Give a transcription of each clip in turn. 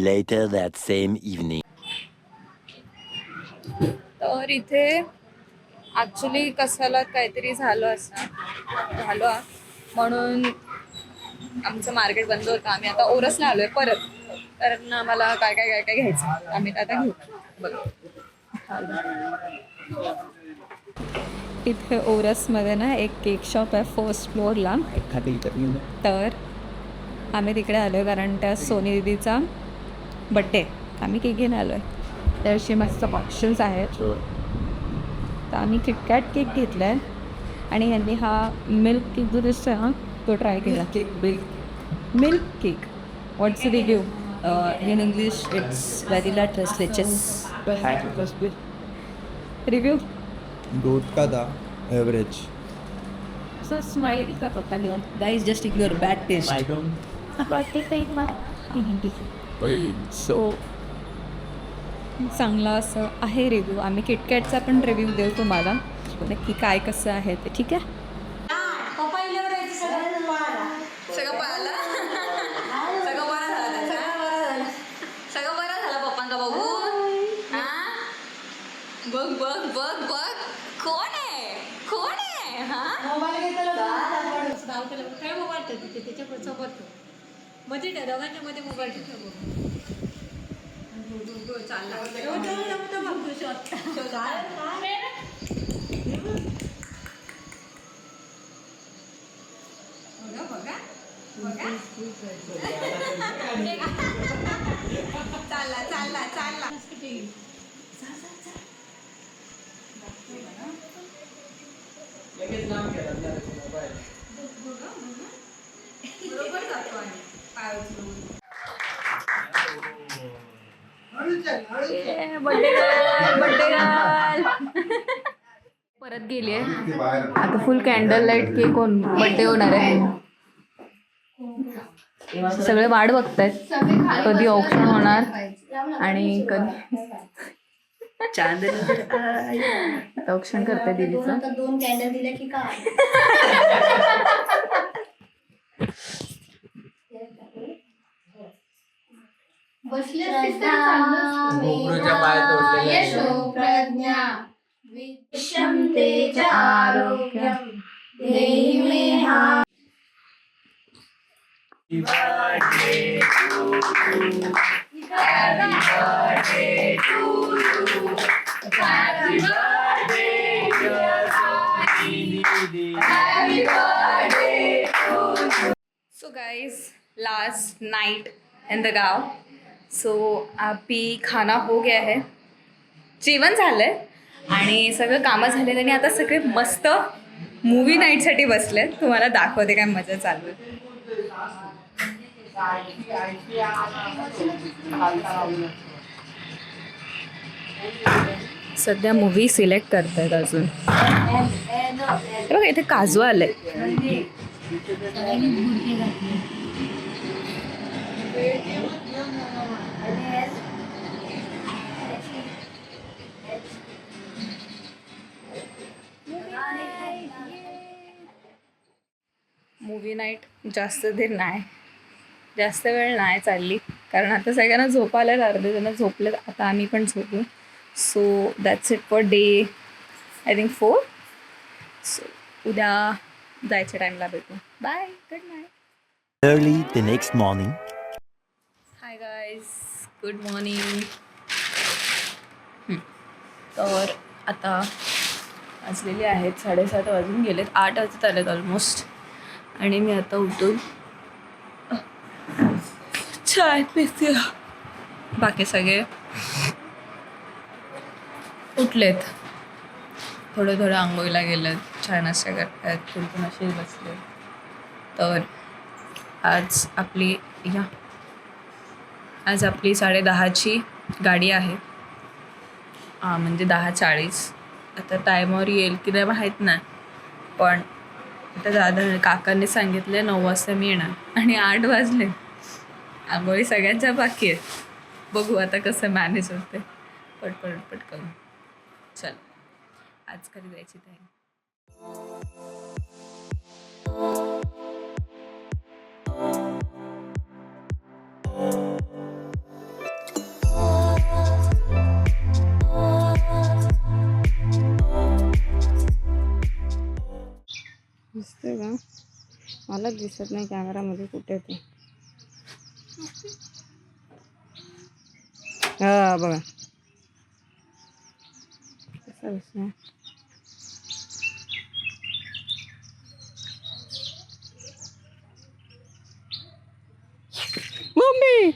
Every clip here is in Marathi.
Later that same evening. तर इथे ॲक्च्युली कशाला काहीतरी झालं म्हणून आमचं मार्केट बंद होतं. आम्ही आता ओरसला आलोय परत, कारण आम्हाला काय काय काय काय घ्यायचं आम्ही आता घेऊ. बघ इथे ओरसमध्ये ना एक केक शॉप आहे फर्स्ट फ्लोअरला. तर आम्ही तिकडे आलो आहे कारण त्या सोनी दीदीचा बड्डे. आम्ही केक घेऊन आलो आहे. त्याशी मस्त ऑप्शन्स आहेत. तर आम्ही किटकॅट केक घेतला आहे आणि यांनी हा मिल्क केक जो दिसतोय ना तो ट्राय केला. Milk cake. What's review? In English, it's vanilla tres leches. Review दूध का था एवरेज. So smile का पता नहीं. Guys, just ignore bad taste. So चांगला असं आहे रिव्ह्यू. आम्ही किटकॅटचा पण रिव्ह्यू देऊ तुम्हाला नक्की काय कसं आहे ते. ठीक आहे. सगळं पळालं. सगळं बरं झालं त्याचं. सगळं बरं झालं पप्पांका बघून. बघ बघ बघ बघ कोण आहे कोण आहे. काय मोबाईल तिथे त्याच्या सोबत मध्ये दोघांच्या मध्ये मोबाईल ठेवतो. चालला चालला चालला. बरोबर जातो आणि पाय उचलून. बड्डे गर्ल परत गेली आहे. आता फुल कॅन्डल लाईट केक बड्डे होणार आहे. सगळे वाट बघतायत कधी ऑप्शन होणार आणि कधी ऑप्शन करते दीदीचं. 2 कॅन्डल दिल्या की काय? बसले यशो प्रज्ञा विषम तेज आरोग्यम देहि मे हा. So guys last night in the गाँव. सो अभी खाना हो गया है. जेवण झालं आहे आणि सगळं कामं झालेलं आणि आता सगळे मस्त मूवी नाईटसाठी बसले. तुम्हाला दाखवते काय मजा चालू आहे. सध्या मूवी सिलेक्ट करतायत अजून. बघा इथे काजू आलंय. मूवी नाईट जास्त वेळ नाही चालली कारण आता सगळ्यांना झोपायला. अर्धे जण झोपलेत. आता आम्ही पण झोपू. So that's it for day I think 4. सो उद्या जायच्या टाईमला भेटू. Bye. Good night. Early the next morning. Hi guys. Good morning. तर आता वाजलेले आहेत 7:30 वाजून गेलेत. 8 वाजत आलेत ऑलमोस्ट. आणि मी आता उठून चाय पिते. बाकी सगळे उठलेत. थोडं आंघोळीला गेलेत. चहा नाश्ता करतायत. थोडं असेच बसले. तर आज आपली 10:30ची गाडी आहे. म्हणजे 10:40. आता टायमावर येईल की नाही माहीत नाही. पण आता दादा काकांनी सांगितले 9 वाजता मी येणार आणि 8 वाजले. आंघोळी सगळ्यांच्या बाकी आहे. बघू आता कसं मॅनेज होते. पटपट करू. चल आज कधी जायची तयारी. दिसते का? मला दिसत नाही कॅमेरामध्ये कुठे ते. हा बघा कसा दिसतोय. मम्मी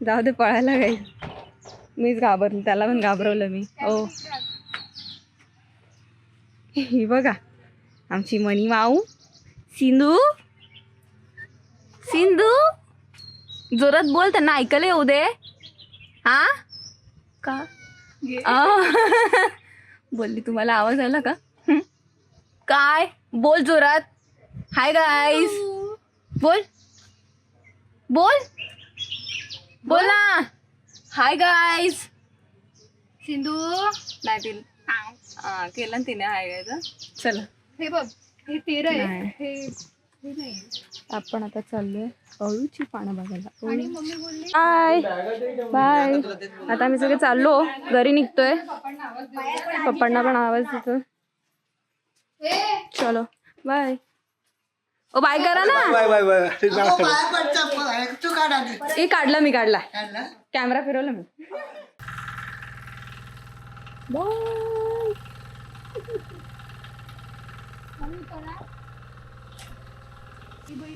जाऊ दे, पळायला काही. मीच घाबरली, त्याला पण घाबरवलं मी. ओ ही बघा आमची मनी माऊ. सिंधू सिंधू जोरात बोल, त्यांना ऐकायला येऊ दे. हा का बोलली, तुम्हाला आवाज आला का? काय बोल जोरात. हाय गाईस बोल बोल बोल ना. Hi guys. सिंधू नाही तिला केलं ना तिने हाय गायचं. चला हे बघ, हे तेरं आहे. नाही. हे नाही. आपण आता चाललोय अळूची पानं बघायला. आणि मम्मी बोलली बाय बाय. आता आम्ही सगळे चाललो, घरी निघतोय. पप्पांना पण आवाज देतो. चलो बाय. ओ बाय करा ना. हे काढला, मी काढला. कॅमेरा फिरवला मी. बाय.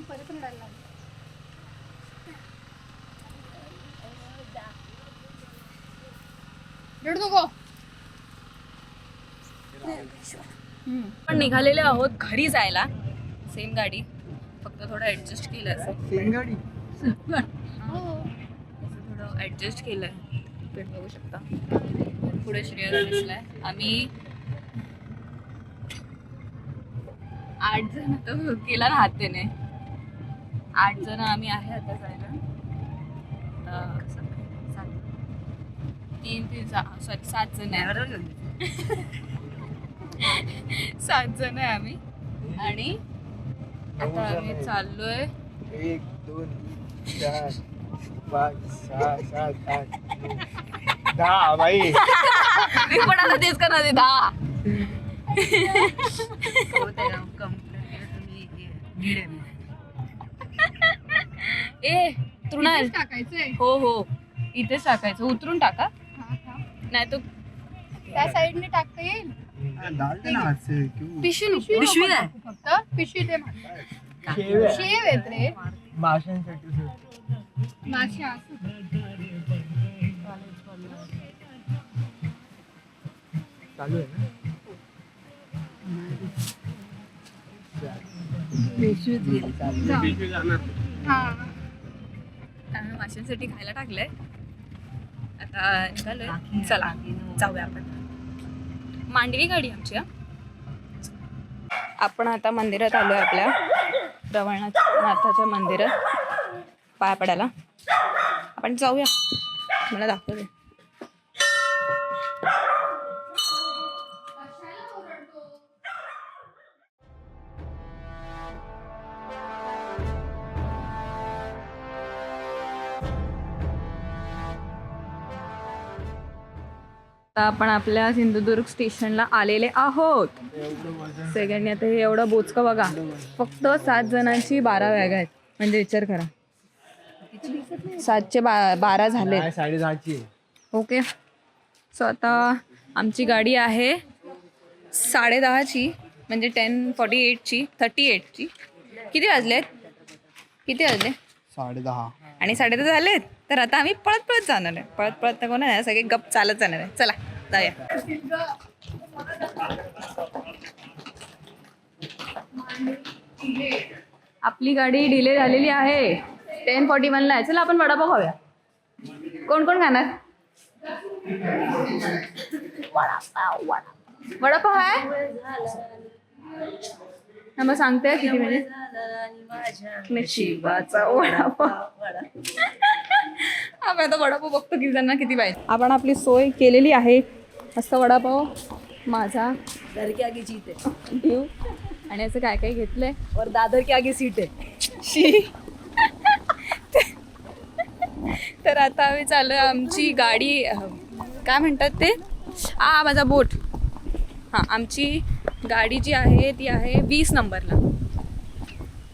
परत रडायला लागली. रडू नको. पण निघालेले आहोत घरी जायला. सेम गाडी, फक्त थोडं ऍडजस्ट केलंय. सेम गाडी. थोडं ऍडजस्ट केलंय. तुम्ही बघू शकता पुढे श्रेया दिसलाय. आम्ही 8 जण तर केला ना हातेने. 8 जण आम्ही आहे आता जायला. 7 जण आहे. 7 जण आहे आम्ही. आणि आता आम्ही चाललोय. 1 2 4 5 6 7 8 10 बाई. मी पण आता तेच करणार आहे. 10 ए तृणाल टाकायचंय. हो हो इथेच टाकायचं. उतरून टाका, नाही तो त्या साईडने टाकता येईल. डाल दे ना हाथ से. क्यों? पिशवी नाही फक्त पिशवी ते शेव येत रे. माशांसाठी माशा चालू आहे ना. हा. आम्ही माशांसाठी खायला टाकलंय. आता निघालोय. चला जाऊया आपण. मांडवी गाडी आमची. आपण आता मंदिरात आलोय, आपल्या रवळनाथाच्या मंदिरात पाय पडायला. आपण जाऊया, मला दाखवते. आता आपण आपल्या सिंधुदुर्ग स्टेशनला आलेले आहोत. सेकंडने आता हे एवढं बोचकं बघा. फक्त 7 जणांची 12 बॅग आहेत. म्हणजे विचार करा, 7चे 12 झाले. 10:30ची. ओके. सो आता आमची गाडी आहे 10:30ची, म्हणजे 10:48ची 38ची. किती वाजले? 10:30. आणि 10:30 झालेत. तर आता आम्ही पळत पळत जाणार आहे. पळत पळत तर कोण आहे, सगळे गप चालत जाणार आहे. चला जाऊया. आपली गाडी डिले झालेली आहे. 10:41ला आहे. चला आपण वडापाव खाऊया. कोण कोण खाणार? वडापाव आहे. मग सांगते किती मिनिट. नशिबाचा वडापाव. आपण आता वडापाव बघतो किती जणांना किती पाहिजे. आपण आपली सोय केलेली आहे. मस्त वडापाव माझा घर के आगे जीत है घेऊ. आणि असं काय काय घेतलंय. और दादर के आगे सीट है. शी. तर आता आम्ही चालू आमची गाडी, काय म्हणतात ते, माझा बोट. हां, आमची गाडी जी आहे ती आहे 20 नंबरला.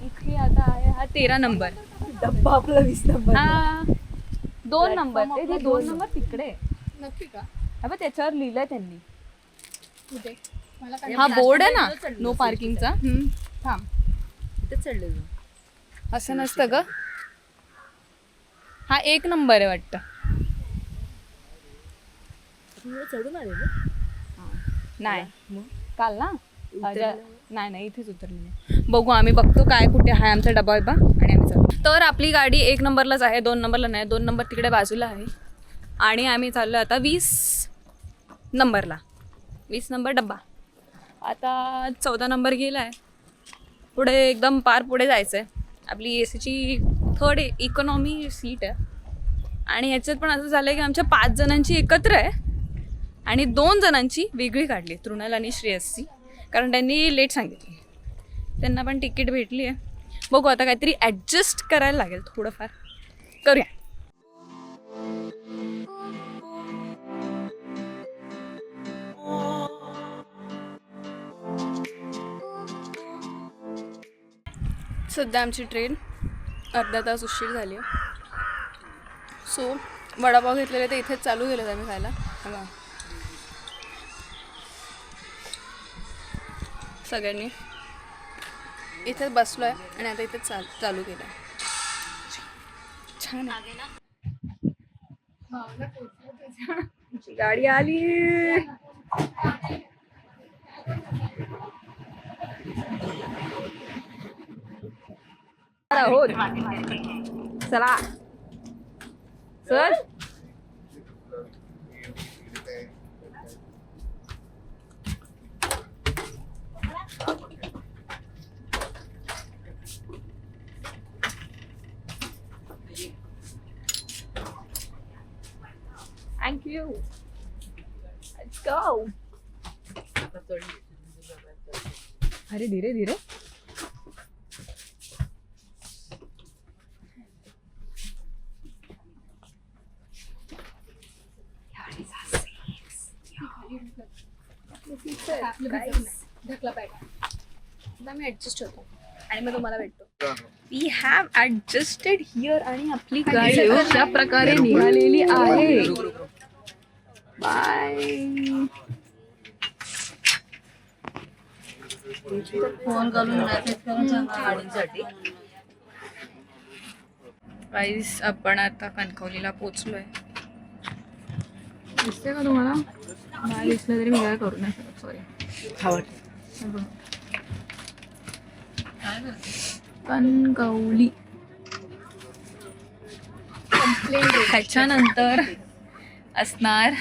इथे आता आहे हा 13 नंबर. डब्बा आपला 20 नंबर. हा 2 नंबर. ते 2 नंबर तिकडे. नक्की का अबे त्याच्यावर लिहिलंय त्यांनी. कुठे मला काय हा बोर्ड आहे ना नो पार्किंगचा. थांब. इथेच चढले असं नसतं ग. हा 1 नंबर आहे वाटतं. चढून आले ना. नाही काल ना नाही इथेच उतरली. बघू आम्ही बघतो काय कुठे आहे आमचा डबा बिबा आणि आम्ही चालू. तर आपली गाडी 1 नंबरलाच आहे. 2 नंबरला नाही. 2 नंबर तिकडे बाजूला आहे आणि आम्ही चाललो आता 20 नंबरला. 20 नंबर डब्बा. आता 14 नंबर गेला आहे. पुढे एकदम पार पुढे जायचं आहे. आपली एसीची 3rd इकॉनॉमी सीट आहे आणि ह्याच्यात पण असं झालं आहे की आमच्या 5 जणांची एकत्र आहे आणि 2 जणांची वेगळी काढली, तृणाल आणि श्रेयसची, कारण त्यांनी लेट सांगितली. त्यांना पण तिकीट भेटली आहे. बघू आता काहीतरी ॲडजस्ट करायला लागेल, थोडंफार करूया. सध्या आमची ट्रेन अर्धा तास उशीर झाली आहे. सो वडापाव घेतलेले ते इथेच चालू केलेत आम्ही खायला. बघा सगळ्यांनी इथेच बसलो आहे आणि आता इथेच चालू केलं आहे. छान आहे. आमची गाडी आली. आहोत चला sir. Thank you. Let's go. अरे धीरे धीरे. मी ऍडजस्ट होतो आणि मग तुम्हाला भेटतो. वी हॅव ऍडजस्टेड हिअर आणि आपली गाडी अशा प्रकारे निघालेली आहे. बाय. फोन करून मेसेज करून सांगा गाडीसाठी. गाईस आपण आता कणकवलीला पोचलोय. दिसते का तुम्हाला? नाही दिसलं तरी मी काय करू नाही शकत. सॉरी. कणकवली. ह्याच्यानंतर असणार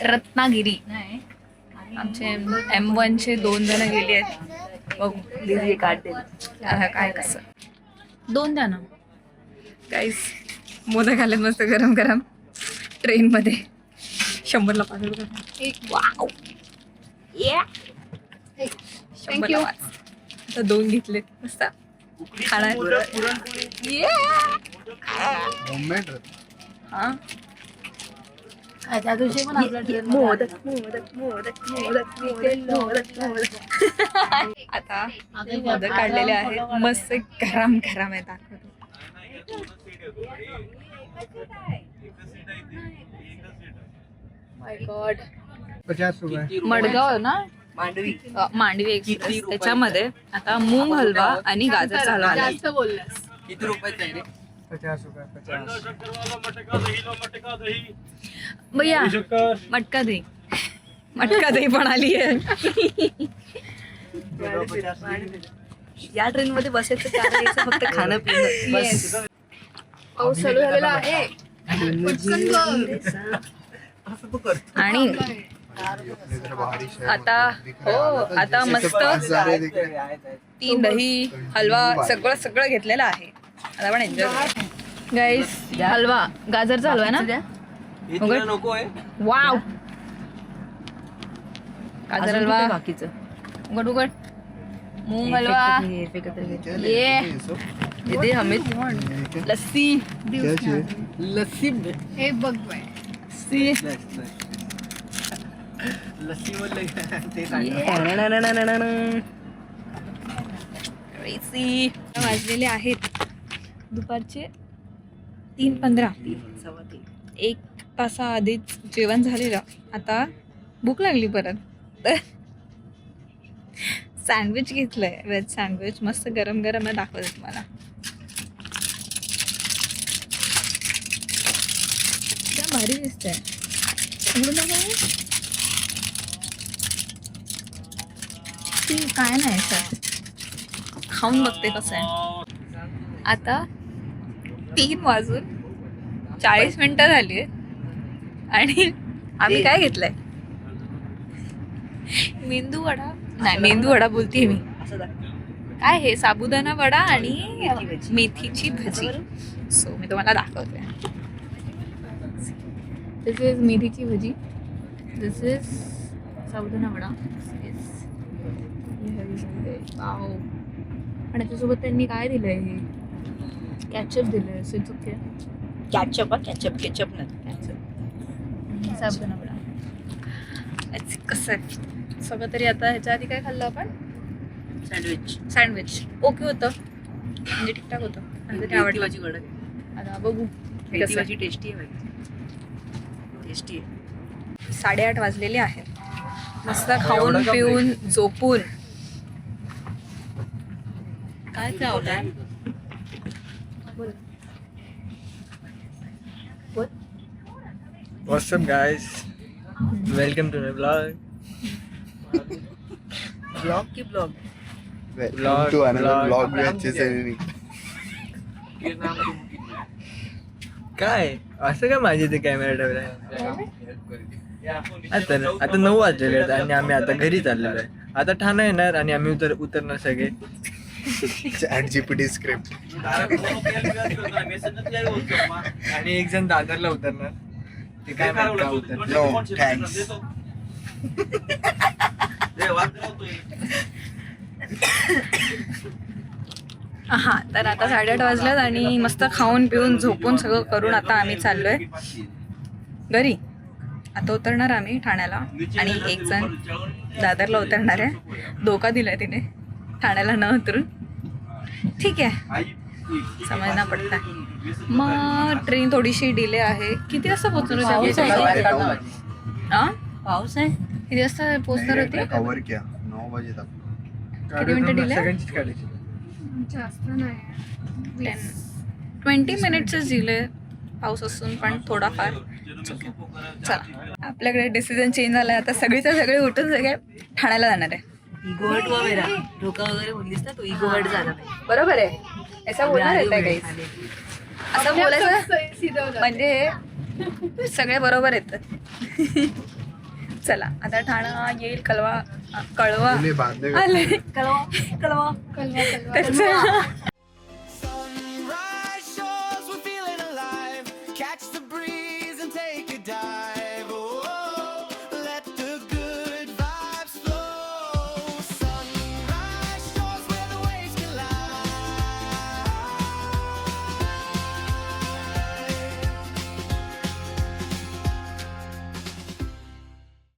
रत्नागिरी. आमचे M1चे 2 जण गेली आहेत. बघू दिदी काढते काय कसं. 2 द्या ना गाईस. मोदक आले मस्त गरम गरम ट्रेनमध्ये. 100ला 5 रुपये. वाव. 100ला 5. आता 2 घेतले मस्त खाणार. हा त्या दिवशी पण आपला ट्रेन मोदक मोदक मोदक मोदक मोदक मोदक मोदक. आता मोदक काढलेले आहेत मस्त गरम गरम आहे. दाखवतो. माय गॉड. 50 रुपये. मडगाव ना मांडवी एक्सप्रेस. त्याच्यामध्ये आता मूग हलवा आणि गाजरचा हलवा. जास्त बोललास. किती रुपयाचा आहे रे? 50 रुपये. 50. भैया मटका दही. मटका दही पण आली आहे. या ट्रेन मध्ये बसायचं कारण याचं फक्त खाणं पिणं बस. पाऊस चालू झालेला आहे. पटकन कर. आणि आता हो आता मस्त 3 दही हलवा सगळं घेतलेलं आहे. आता आपण एन्जॉय. गाईस हलवा गाजरचा हलवा आहे ना. नको आहे. वाव. गाजर हलवा. बाकीचं उघड उघड. मूग हलवा. ये दे हमें लस्सी. लस्सी हे बघ बाय. सी. लस्सी बोलले ते Crazy. वाजलेले आहेत दुपारचे 3:15. 1 तासाआधीच जेवण झालेलं. आता भूक लागली परत तर सँडविच घेतलंय. व्हेज सँडविच मस्त गरम गरम आहे. दाखवते तुम्हाला. क्या भारी दिसतंय. उघडून बघा. ती काय नाही सर. खाऊन बघते कसं आहे. आता 3:40 झाली आहे आणि आम्ही काय घेतलंय. मेंदू वडा नाही, मेंदू वडा बोलते मी. काय हे साबुदाणा वडा आणि मेथीची भजी. सो मी तुम्हाला दाखवते. दिस इज मेथीची भजी. दिस इज साबुदाणा वडा. वाव. आणि त्याच्यासोबत त्यांनी काय दिलंय हे कॅचअप दिलंय. So it's okay. Ketchup ketchup नाही. साबुदाणा वडा. कसं आहे सगळं. तरी आता ह्याच्या आधी काय खाल्लं आपण. सँडविच ओके होतं म्हणजे ठीकठाक होतं. आणि ते आवडलं. भाजी वडा आता बघू मेथी भाजी टेस्टी आहे. टेस्टी आहे. 8:30 वाजलेले आहेत. मस्त खाऊन पिऊन झोपून. काय चावलंय. What's up guys? Welcome to my vlog. Blog की blog. Vlog, to another vlog. vlog with Cesare. काय असं काय माझे ते कॅमेरा ठेवलाय. आता 9 वाजलेले आहेत आणि आम्ही आता घरी चाललेलो आहे. आता ठाणा येणार आणि आम्ही उतरणार सगळे. ChatGPT script. आणि एक जण दादरला उतरणार. ते काय माहित का उतरणार. No, thanks. हा तर आता 8:30 वाजल्यात आणि मस्त खाऊन पिऊन झोपून सगळं करून आता आम्ही चाललोय घरी. आता उतरणार आम्ही ठाण्याला आणि एक जण दादरला उतरणार आहे. धोका दिलाय तिने ठाण्याला न उतरून. ठीक आहे समजना पडता. मग ट्रेन थोडीशी डिले आहे. किती वाजता पोहोचणार होती. पाऊस आहे. किती वाजता पोहोचणार होती. Cover क्या 9 बजे तक. किती मिनिटं डिले. सगळ्यांचीच काढायची. जास्त नाही. 20 मिनिट्सच डिले. पाऊस असून पण थोडाफार. चला आपल्याकडे डिसिजन चेंज झालाय. आता सगळीच्या सगळे उठून सगळे ठाण्याला जाणार आहे. इगो हट हुआ मेरा. डोका वगैरे बोललीस ना, तो इगो हट झाला नाही. बरोबर आहे. असं बोलणार आहे काही. असं बोलायचं म्हणजे सगळे बरोबर येतात. चला आता ठाणा येईल. कळवा तूने बांधले का? आले. कळवा. तर चला.